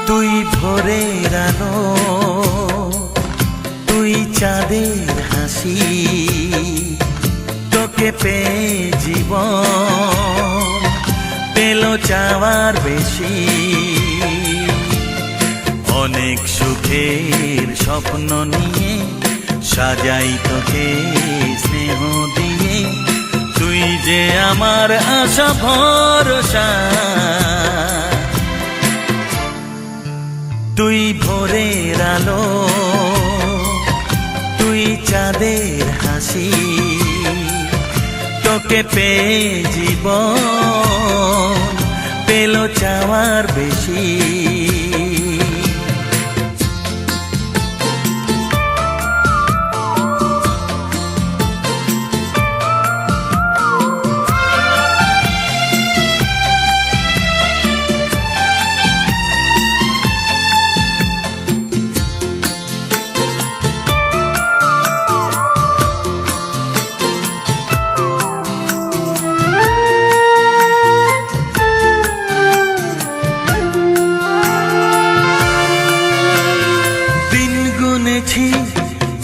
তুই ভোরের আলো, তুই চাঁদের হাসি, তোকে পেয়ে জীবন পেল চাওয়ার বেশি। অনেক সুখের স্বপ্ন নিয়ে সাজাই তোকে স্নেহ দিয়ে, তুই যে আমার আশা ভরসা। তুই ভোরের আলো, তুই চাঁদের হাসি, তোকে পেয়ে জীবন পেল চাওয়ার বেশি।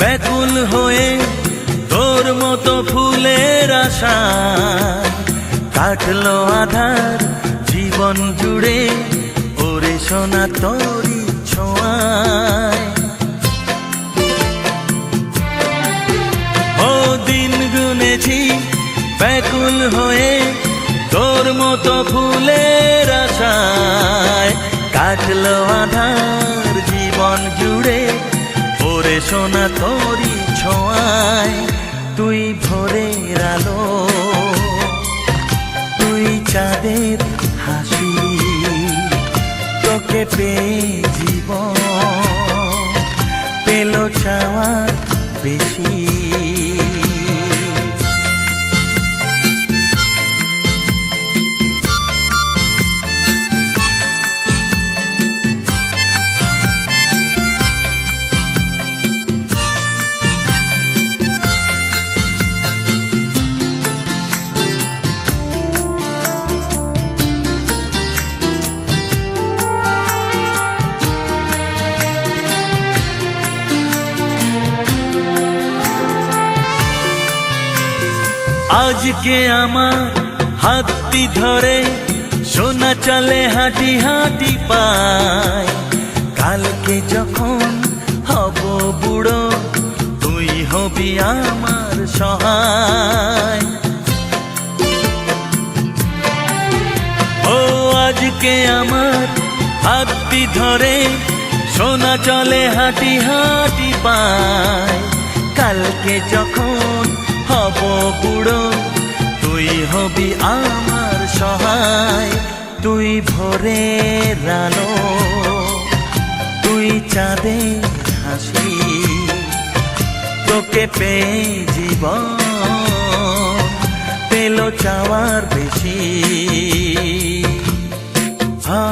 ব্যাকুল হয়ে তোর মতো ফুলের আশা, কাটলো আধার জীবন জুড়ে ওরে সোনা তোরি ছোঁয়ায়। ও দিন গুনেছি ব্যাকুল হয়ে তোর মতো ফুলের আশায়, কাটলো আধার জীবন জুড়ে ওরে সোনা তোরি ছোঁয়ায়। তুই ভোরের আলো, তুই চাঁদের হাসি, তোকে পেয়ে জীবন পেল চাওয়ার বেশি। আজকে আমার হাতটি ধরে সোনা চলে হাঁটি হাঁটি পায়, কালকে যখন হব বুড়ো তুই হবি আমার সহায়। ও আজকে আমার হাতটি ধরে সোনা চলে হাঁটি হাঁটি পায়, কালকে যখন হব বুড়ো তুই হবি আমার সহায়। তুই ভোরের আলো, তুই চাঁদের হাসি, তোকে পেয়ে জীবন পেল চাওয়ার বেশি। হা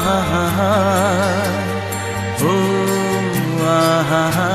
হা হা, ও আহা।